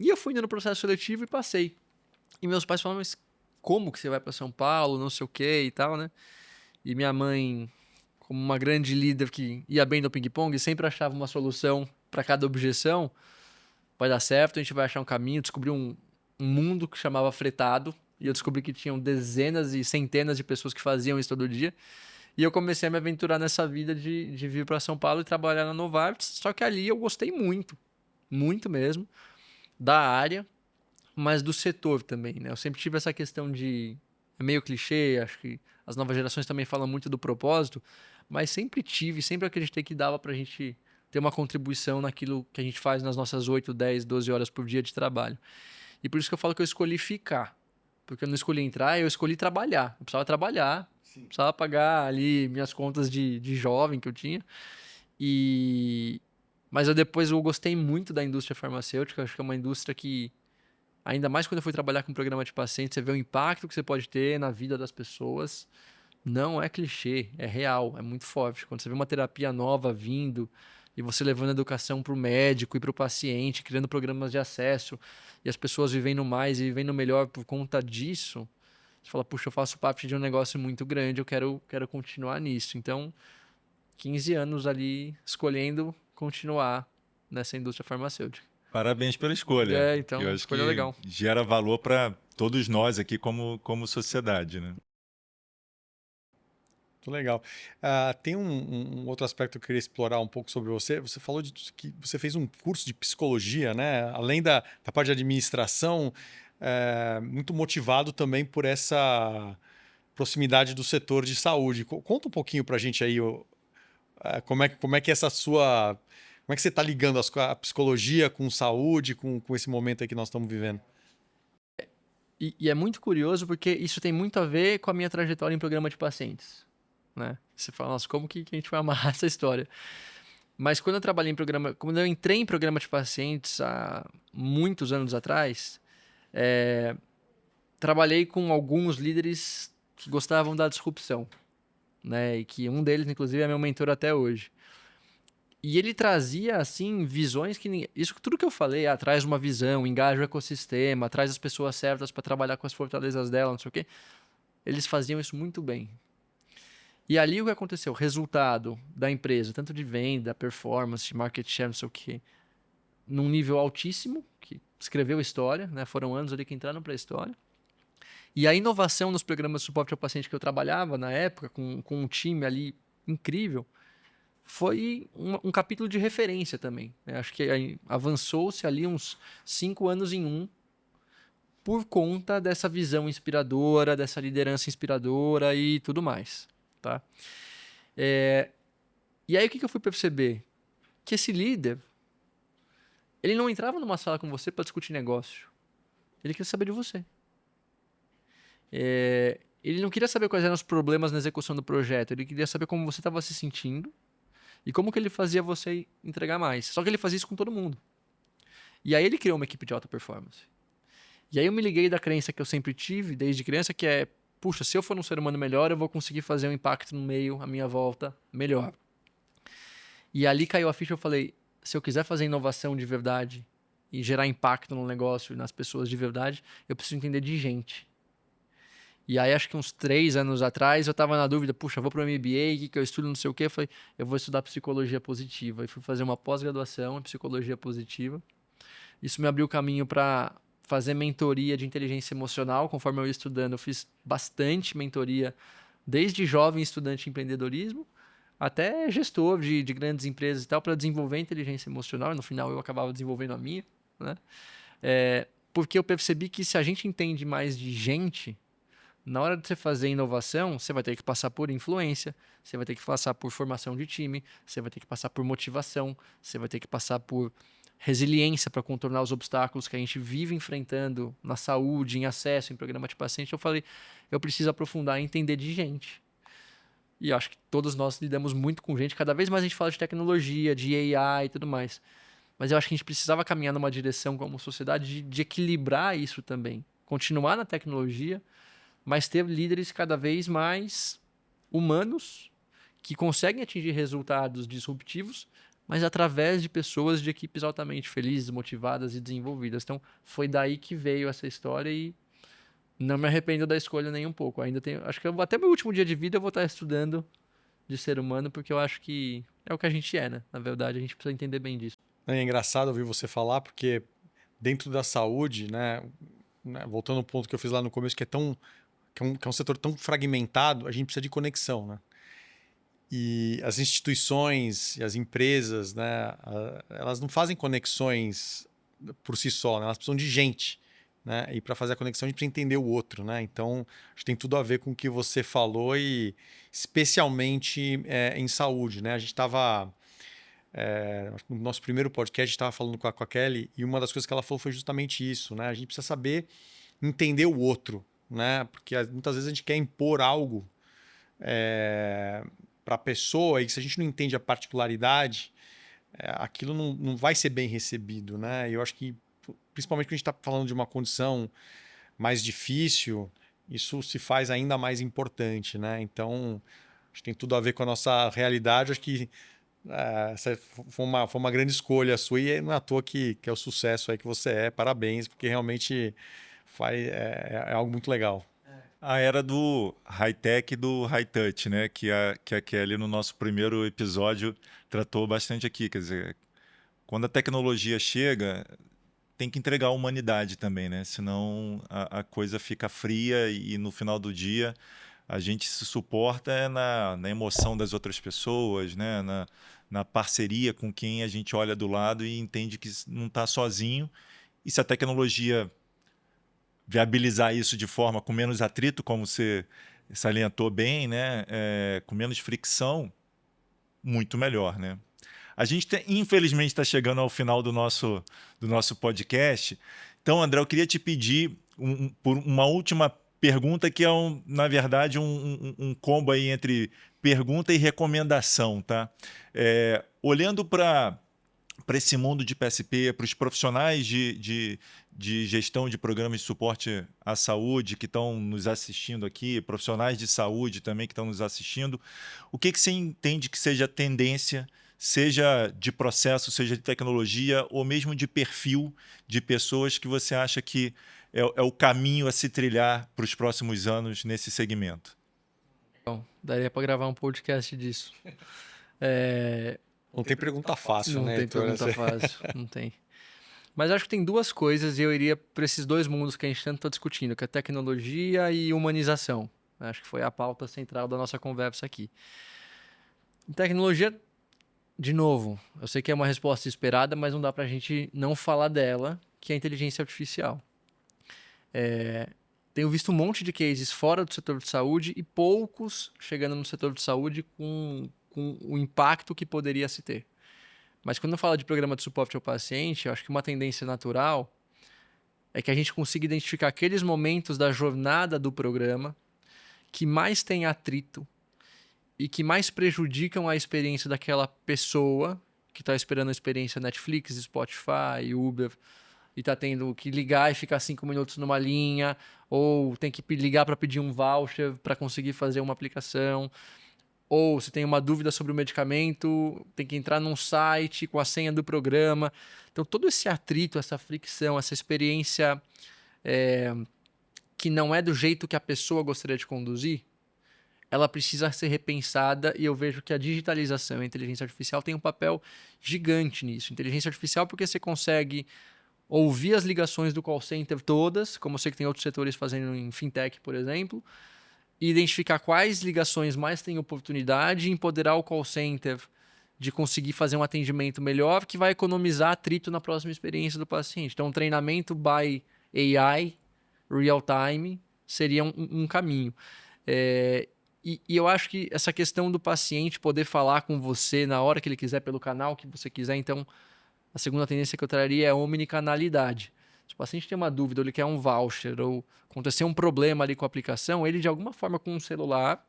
E eu fui indo no processo seletivo e passei. E meus pais falaram, mas como que você vai para São Paulo, não sei o que e tal, né? E minha mãe, como uma grande líder que ia bem no ping-pong, sempre achava uma solução para cada objeção. Vai dar certo, a gente vai achar um caminho. Descobri um mundo que chamava fretado. E eu descobri que tinham dezenas e centenas de pessoas que faziam isso todo dia. E eu comecei a me aventurar nessa vida de vir para São Paulo e trabalhar na Novartis. Só que ali eu gostei muito, muito mesmo, da área, mas do setor também, né? Eu sempre tive essa questão de... É meio clichê, acho que as novas gerações também falam muito do propósito, mas sempre acreditei que dava pra gente ter uma contribuição naquilo que a gente faz nas nossas 8, 10, 12 horas por dia de trabalho. E por isso que eu falo que eu escolhi ficar. Porque eu não escolhi entrar, eu escolhi trabalhar. Eu precisava trabalhar, precisava pagar ali minhas contas de jovem que eu tinha. Mas eu gostei muito da indústria farmacêutica. Acho que é uma indústria que, ainda mais quando eu fui trabalhar com programa de pacientes, você vê o impacto que você pode ter na vida das pessoas. Não é clichê, é real, é muito forte. Quando você vê uma terapia nova vindo e você levando a educação para o médico e para o paciente, criando programas de acesso e as pessoas vivendo mais e vivendo melhor por conta disso, você fala, puxa, eu faço parte de um negócio muito grande, eu quero continuar nisso. Então, 15 anos ali escolhendo continuar nessa indústria farmacêutica. Parabéns pela escolha, que eu Então, acho escolha que legal. gera valor para todos nós aqui como sociedade, né? Muito legal. Tem um outro aspecto que eu queria explorar um pouco sobre você. Você falou que você fez um curso de psicologia, né? Além da parte de administração, muito motivado também por essa proximidade do setor de saúde. Conta um pouquinho para a gente aí como é que essa sua... Como é que você está ligando a psicologia com saúde, com esse momento aí que nós estamos vivendo? E é muito curioso porque isso tem muito a ver com a minha trajetória em programa de pacientes, né? Você fala, nossa, como que a gente vai amarrar essa história? Mas quando eu entrei em programa de pacientes há muitos anos atrás, trabalhei com alguns líderes que gostavam da disrupção, né? E que um deles, inclusive, é meu mentor até hoje. E ele trazia, assim, visões que... Isso tudo que eu falei, traz uma visão, engaja o ecossistema, traz as pessoas certas para trabalhar com as fortalezas dela, não sei o quê. Eles faziam isso muito bem. E ali o que aconteceu? O resultado da empresa, tanto de venda, performance, market share, não sei o quê, num nível altíssimo, que escreveu história, né? Foram anos ali que entraram para a história. E a inovação nos programas de suporte ao paciente que eu trabalhava na época, com um time ali incrível, foi um capítulo de referência também, né? Acho que aí avançou-se ali uns 5 anos em um, por conta dessa visão inspiradora, dessa liderança inspiradora e tudo mais, tá? E aí o que eu fui perceber? Que esse líder, ele não entrava numa sala com você para discutir negócio. Ele queria saber de você. Ele não queria saber quais eram os problemas na execução do projeto. Ele queria saber como você estava se sentindo e como que ele fazia você entregar mais. Só que ele fazia isso com todo mundo. E aí ele criou uma equipe de alta performance. E aí eu me liguei da crença que eu sempre tive, desde criança, que é, puxa, se eu for um ser humano melhor, eu vou conseguir fazer um impacto no meio, à minha volta, melhor. E ali caiu a ficha, eu falei, se eu quiser fazer inovação de verdade e gerar impacto no negócio e nas pessoas de verdade, eu preciso entender de gente. E aí, acho que uns 3 anos atrás, eu estava na dúvida, puxa, vou para o MBA, o que eu estudo, não sei o quê. Eu falei, eu vou estudar psicologia positiva. E fui fazer uma pós-graduação em psicologia positiva. Isso me abriu o caminho para fazer mentoria de inteligência emocional. Conforme eu ia estudando, eu fiz bastante mentoria, desde jovem estudante em empreendedorismo, até gestor de grandes empresas e tal, para desenvolver inteligência emocional. E no final, eu acabava desenvolvendo a minha, né? Porque eu percebi que se a gente entende mais de gente, na hora de você fazer inovação, você vai ter que passar por influência, você vai ter que passar por formação de time, você vai ter que passar por motivação, você vai ter que passar por resiliência para contornar os obstáculos que a gente vive enfrentando na saúde, em acesso, em programa de paciente. Eu falei, eu preciso aprofundar e entender de gente. E eu acho que todos nós lidamos muito com gente. Cada vez mais a gente fala de tecnologia, de AI e tudo mais. Mas eu acho que a gente precisava caminhar numa direção como sociedade de equilibrar isso também. Continuar na tecnologia, mas ter líderes cada vez mais humanos que conseguem atingir resultados disruptivos, mas através de pessoas de equipes altamente felizes, motivadas e desenvolvidas. Então, foi daí que veio essa história e não me arrependo da escolha nem um pouco. Ainda tenho, acho que até meu último dia de vida eu vou estar estudando de ser humano, porque eu acho que é o que a gente é, né? Na verdade, a gente precisa entender bem disso. É engraçado ouvir você falar, porque dentro da saúde, né, voltando ao ponto que eu fiz lá no começo, que é um setor tão fragmentado, a gente precisa de conexão, né? E as instituições e as empresas, né, elas não fazem conexões por si só, né? Elas precisam de gente, né? E para fazer a conexão a gente precisa entender o outro, né? Então, acho que tem tudo a ver com o que você falou e especialmente em saúde, né? A gente estava no nosso primeiro podcast, a gente estava falando com a Kelly e uma das coisas que ela falou foi justamente isso, né? A gente precisa saber entender o outro, né? Porque muitas vezes a gente quer impor algo para a pessoa e se a gente não entende a particularidade, aquilo não vai ser bem recebido, né? E eu acho que, principalmente quando a gente está falando de uma condição mais difícil, isso se faz ainda mais importante, né? Então, acho que tem tudo a ver com a nossa realidade. Acho que essa foi uma grande escolha sua e não é à toa que é o sucesso aí que você é. Parabéns, porque realmente é algo muito legal. A era do high-tech e do high-touch, né? Que a Kelly, no nosso primeiro episódio, tratou bastante aqui. Quer dizer, quando a tecnologia chega, tem que entregar a humanidade também, né? Senão a coisa fica fria e no final do dia a gente se suporta na emoção das outras pessoas, né? Na parceria com quem a gente olha do lado e entende que não está sozinho. E se a tecnologia viabilizar isso de forma com menos atrito, como você salientou bem, né? Com menos fricção, muito melhor, né? A gente, infelizmente, está chegando ao final do nosso podcast. Então, André, eu queria te pedir por uma última pergunta, que é, na verdade, um combo aí entre pergunta e recomendação, tá? Olhando para esse mundo de PSP, para os profissionais de gestão de programas de suporte à saúde que estão nos assistindo aqui, profissionais de saúde também que estão nos assistindo, o que você entende que seja tendência, seja de processo, seja de tecnologia, ou mesmo de perfil de pessoas que você acha que é o caminho a se trilhar para os próximos anos nesse segmento? Bom, daria para gravar um podcast disso. Não tem pergunta fácil, Não né, tem Heitor? pergunta fácil, não tem. Mas acho que tem duas coisas e eu iria para esses dois mundos que a gente tanto está discutindo, que é tecnologia e humanização. Acho que foi a pauta central da nossa conversa aqui. Em tecnologia, de novo, eu sei que é uma resposta esperada, mas não dá para a gente não falar dela, que é a inteligência artificial. Tenho visto um monte de cases fora do setor de saúde e poucos chegando no setor de saúde com o impacto que poderia se ter. Mas quando eu falo de programa de suporte ao paciente, eu acho que uma tendência natural é que a gente consiga identificar aqueles momentos da jornada do programa que mais têm atrito e que mais prejudicam a experiência daquela pessoa que está esperando a experiência Netflix, Spotify, Uber, e está tendo que ligar e ficar 5 minutos numa linha, ou tem que ligar para pedir um voucher para conseguir fazer uma aplicação. Ou se tem uma dúvida sobre o medicamento, tem que entrar num site com a senha do programa. Então, todo esse atrito, essa fricção, essa experiência que não é do jeito que a pessoa gostaria de conduzir, ela precisa ser repensada, e eu vejo que a digitalização e a inteligência artificial tem um papel gigante nisso. Inteligência artificial porque você consegue ouvir as ligações do call center todas, como eu sei que tem outros setores fazendo em fintech, por exemplo, e identificar quais ligações mais têm oportunidade e empoderar o call center de conseguir fazer um atendimento melhor, que vai economizar atrito na próxima experiência do paciente. Então, um treinamento by AI, real time, seria um caminho. E eu acho que essa questão do paciente poder falar com você na hora que ele quiser, pelo canal que você quiser, então, a segunda tendência que eu traria é a omnicanalidade. Se o paciente tem uma dúvida, ou ele quer um voucher, ou acontecer um problema ali com a aplicação, ele, de alguma forma, com um celular,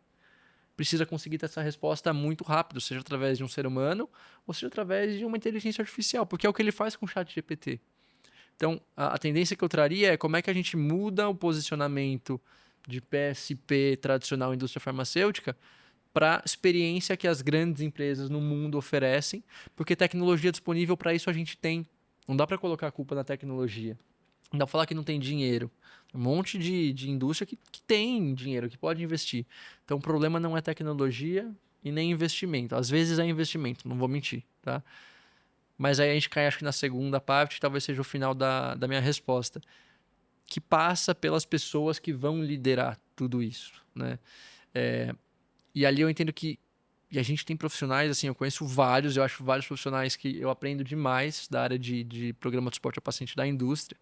precisa conseguir ter essa resposta muito rápido, seja através de um ser humano, ou seja através de uma inteligência artificial, porque é o que ele faz com o ChatGPT. Então, a tendência que eu traria é como é que a gente muda o posicionamento de PSP tradicional indústria farmacêutica para a experiência que as grandes empresas no mundo oferecem, porque tecnologia disponível para isso a gente tem. Não dá para colocar a culpa na tecnologia. Não dá para falar que não tem dinheiro. Um monte de indústria que tem dinheiro, que pode investir. Então, o problema não é tecnologia e nem investimento. Às vezes é investimento, não vou mentir, tá? Mas aí a gente cai, acho que na segunda parte, que talvez seja o final da minha resposta, que passa pelas pessoas que vão liderar tudo isso, né? E ali eu entendo que e a gente tem profissionais, assim, eu conheço vários, eu acho vários profissionais que eu aprendo demais da área de programa de suporte ao paciente da indústria.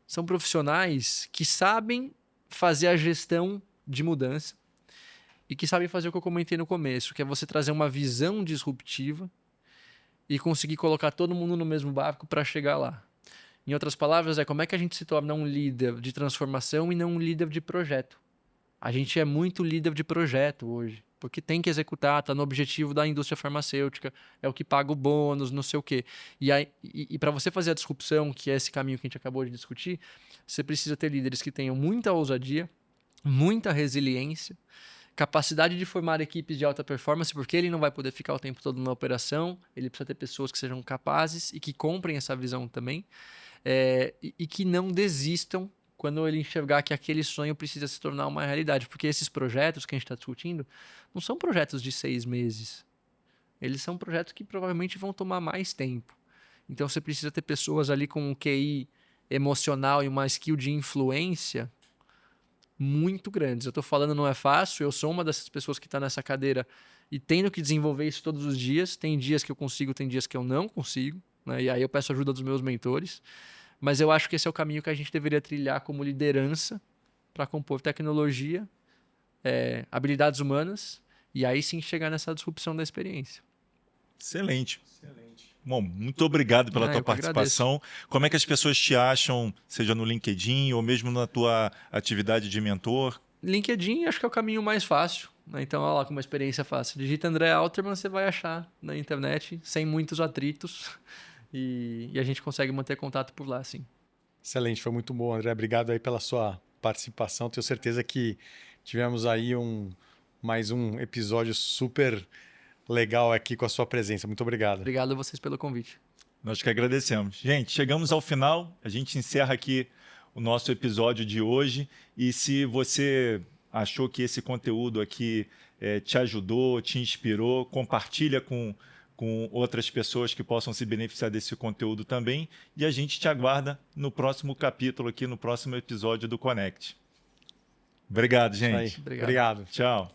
São profissionais que sabem fazer a gestão de mudança e que sabem fazer o que eu comentei no começo, que é você trazer uma visão disruptiva e conseguir colocar todo mundo no mesmo barco para chegar lá. Em outras palavras, é como é que a gente se torna um líder de transformação e não um líder de projeto. A gente é muito líder de projeto hoje, porque tem que executar, está no objetivo da indústria farmacêutica, é o que paga o bônus, não sei o quê. E para você fazer a disrupção, que é esse caminho que a gente acabou de discutir, você precisa ter líderes que tenham muita ousadia, muita resiliência, capacidade de formar equipes de alta performance, porque ele não vai poder ficar o tempo todo na operação, ele precisa ter pessoas que sejam capazes e que comprem essa visão também, e que não desistam quando ele enxergar que aquele sonho precisa se tornar uma realidade. Porque esses projetos que a gente está discutindo não são projetos de 6 meses. Eles são projetos que provavelmente vão tomar mais tempo. Então você precisa ter pessoas ali com um QI emocional e uma skill de influência muito grandes. Eu estou falando não é fácil, eu sou uma dessas pessoas que está nessa cadeira e tendo que desenvolver isso todos os dias. Tem dias que eu consigo, tem dias que eu não consigo, né? E aí eu peço ajuda dos meus mentores. Mas eu acho que esse é o caminho que a gente deveria trilhar como liderança para compor tecnologia, habilidades humanas, e aí sim chegar nessa disrupção da experiência. Excelente. Bom, muito obrigado pela tua participação. Como é que as pessoas te acham, seja no LinkedIn ou mesmo na tua atividade de mentor? LinkedIn acho que é o caminho mais fácil, né? Então, olha lá com uma experiência fácil. Digita André Alterman, você vai achar na internet, sem muitos atritos. E a gente consegue manter contato por lá, sim. Excelente, foi muito bom, André. Obrigado aí pela sua participação. Tenho certeza que tivemos aí mais um episódio super legal aqui com a sua presença. Muito obrigado. Obrigado a vocês pelo convite. Nós que agradecemos. Gente, chegamos ao final. A gente encerra aqui o nosso episódio de hoje. E se você achou que esse conteúdo aqui te ajudou, te inspirou, compartilha com outras pessoas que possam se beneficiar desse conteúdo também. E a gente te aguarda no próximo capítulo aqui, no próximo episódio do Connect. Obrigado, gente. Obrigado. Tchau.